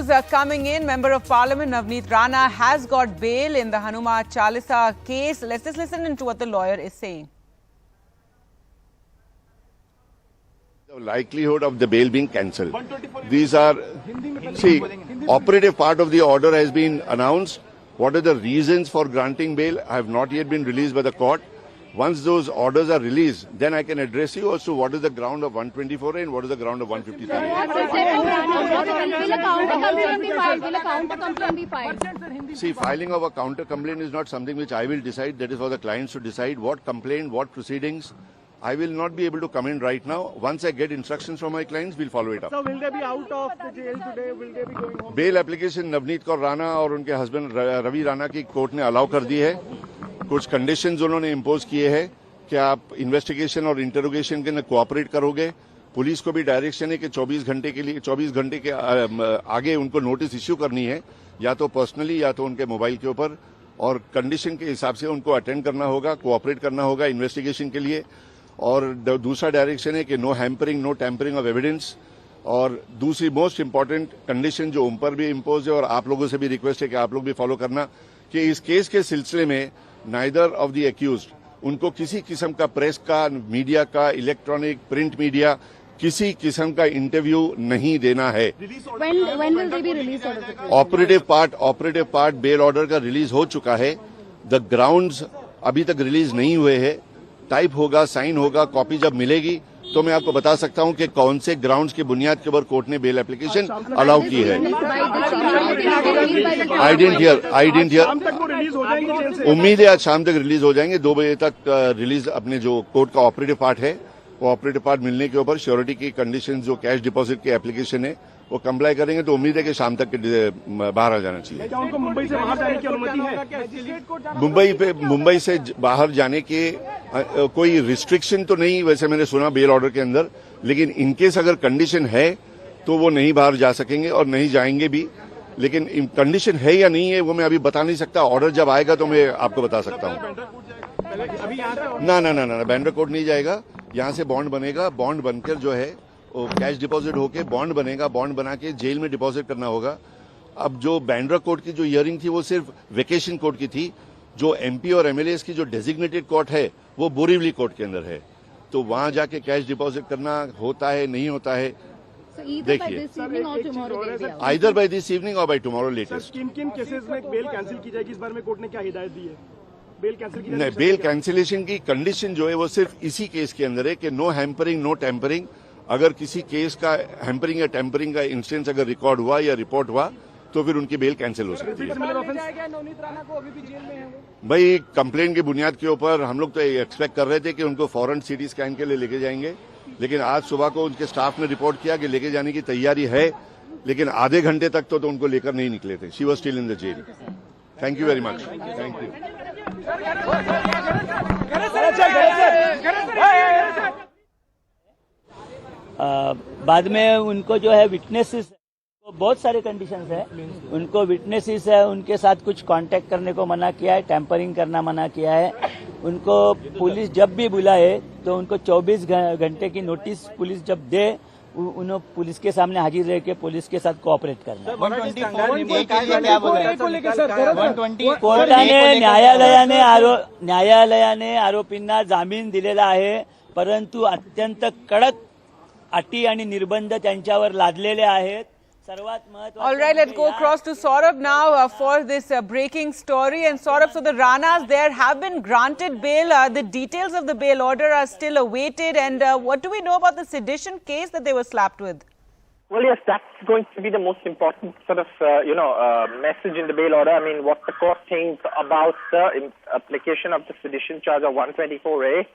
news coming in. Member of Parliament Navneet Rana has got bail in the Hanuman Chalisa case. Let's just listen into what the lawyer is saying. The likelihood of the bail being cancelled. These are, see, operative part of the order has been announced. What are the reasons for granting bail have not yet been released by the court. Once those orders are released, then I can address you as to what is the ground of 124A and what is the ground of 153A. Will a counter complaint be filed? See, filing of a counter complaint is not something which I will decide. That is for the clients to decide what complaint, what proceedings. I will not be able to comment right now. Once I get instructions from my clients, we'll follow it up. So will they be out of the jail today? Will they be going home? Bail application Navneet Kaur Rana और उनके husband Ravi Rana की court ने allow कर दी है. कुछ conditions उन्होंने impose किए हैं कि आप इन्वेस्टिगेशन और इंटरोगेशन के अंदर कोऑपरेट करोगे. पुलिस को भी डायरेक्शन है कि 24 घंटे के लिए 24 घंटे के आगे उनको नोटिस इश्यू करनी है, या तो पर्सनली या तो उनके मोबाइल के ऊपर, और कंडीशन के हिसाब से उनको अटेंड करना होगा, कोऑपरेट करना होगा इन्वेस्टिगेशन के लिए. और दूसरा डायरेक्शन है कि no hampering, no tampering of evidence. और दूसरी मोस्ट इंपॉर्टेंट कंडीशन जो उन पर भी इम्पोज है और आप लोगों से भी रिक्वेस्ट है कि आप लोग भी फॉलो करना, कि इस केस के सिलसिले में नाइदर ऑफ द एक्यूज्ड उनको किसी किस्म का प्रेस का, मीडिया का, इलेक्ट्रॉनिक प्रिंट मीडिया, किसी किस्म का इंटरव्यू नहीं देना है. ऑपरेटिव पार्ट बेल ऑर्डर का रिलीज हो चुका है. द ग्राउंड्स अभी तक रिलीज नहीं हुए हैं. टाइप होगा, साइन होगा, कॉपी जब मिलेगी तो मैं आपको बता सकता हूं कि कौन से ग्राउंड्स की बुनियाद के ऊपर कोर्ट ने बेल एप्लीकेशन अलाउ की है. आई डेंट हियर. उम्मीद है आज शाम तक रिलीज हो जाएंगे. 2 बजे तक रिलीज अपने जो कोर्ट का ऑपरेटिव पार्ट है, वो ऑपरेटिव पार्ट मिलने के ऊपर श्योरिटी की कंडीशन जो कैश डिपॉजिट की एप्लीकेशन है वो कंप्लाई करेंगे. तो उम्मीद है कि शाम तक बाहर आ जाना चाहिए. क्या उनको मुंबई से बाहर जाने की अनुमति है? मुंबई से बाहर जाने के कोई रिस्ट्रिक्शन तो नहीं वैसे मैंने सुना बेल ऑर्डर के अंदर, लेकिन इनकेस अगर कंडीशन है तो वो नहीं बाहर जा सकेंगे और नहीं जाएंगे भी. लेकिन कंडीशन है या नहीं है वो मैं अभी बता नहीं सकता. ऑर्डर जब आएगा तो मैं आपको बता सकता हूँ. ना बैंड्रा कोर्ट नहीं जाएगा. यहाँ से बॉन्ड बनेगा. बॉन्ड बनकर जो है वो कैश डिपॉजिट होके बॉन्ड बनेगा. बॉन्ड बना के जेल में डिपॉजिट करना होगा. अब जो बैंड्रा कोर्ट की जो हियरिंग थी वो सिर्फ वेकेशन कोर्ट की थी. जो एमपी और एमएलए की जो डेजिग्नेटेड कोर्ट है वो बोरीवली कोर्ट के अंदर है. तो वहां जाके कैश डिपॉजिट करना होता है नहीं होता है देखिए. आइदर बाय दिस इवनिंग और बाय टुमारो लेटेस्ट. किन केसेस में बेल कैंसिल की जाएगी इस बार में कोर्ट ने क्या हिदायत दी है? बेल कैंसिल की नहीं, बेल कैंसिलेशन की कंडीशन जो है वो सिर्फ इसी केस के अंदर है कि नो हैम्परिंग, नो टैंपरिंग. अगर किसी केस का हैम्परिंग या टैंपरिंग का इंस्टेंस अगर रिकॉर्ड हुआ या रिपोर्ट हुआ तो फिर उनकी बेल कैंसिल हो सकती है. भाई कंप्लेंट की बुनियाद के ऊपर हम लोग तो एक्सपेक्ट कर रहे थे कि उनको फौरन सीटी स्कैन के लिए लेके जाएंगे, लेकिन आज सुबह को उनके स्टाफ ने रिपोर्ट किया कि लेके जाने की तैयारी है, लेकिन आधे घंटे तक तो उनको लेकर नहीं निकले थे. She was still in the jail. Thank you very much. Thank you. बाद में उनको जो है विटनेसेस, बहुत सारे कंडीशंस है. उनको विटनेसेस है, उनके साथ कुछ कांटेक्ट करने को मना किया है, टैंपरिंग करना मना किया है. उनको पुलिस जब भी बुलाए तो उनको 24 घंटे की नोटिस पुलिस जब दे उन्हें पुलिस के सामने हाजिर रह के पुलिस के साथ कोऑपरेट करना. कोर्टाने न्यायालयाने आरोपींना जामीन दिलेला आहे, परंतु अत्यंत कडक अटी आणि निर्बंध त्यांच्यावर लादलेले आहेत. All right, let's go across to Saurabh now for this breaking story. And Saurabh, so the Ranas there have been granted bail. The details of the bail order are still awaited. And what do we know about the sedition case that they were slapped with? Well, yes, that's going to be the most important sort of, message in the bail order. I mean, what the court thinks about the application of the sedition charge of 124A.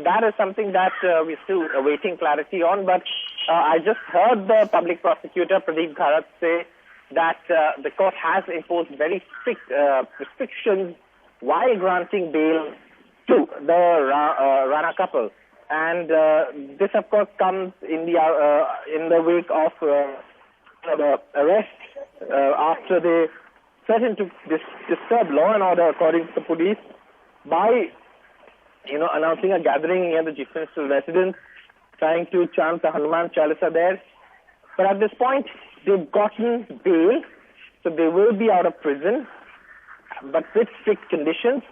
That is something that we're still awaiting clarity on. But I just heard the public prosecutor, Pradeep Gharat, say that the court has imposed very strict restrictions while granting bail to the Rana couple. And this, of course, comes in the wake of the arrest after they threatened to disturb law and order, according to the police, by announcing a gathering near the Chief Minister's residence, trying to chant the Hanuman Chalisa there. But at this point, they've gotten bail, so they will be out of prison, but with strict conditions.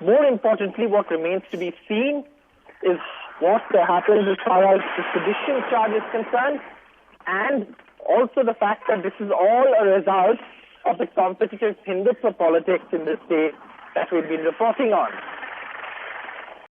More importantly, what remains to be seen is what happens as far as the sedition charge is concerned, and also the fact that this is all a result of the competitive Hindutva politics in the state that we've been reporting on.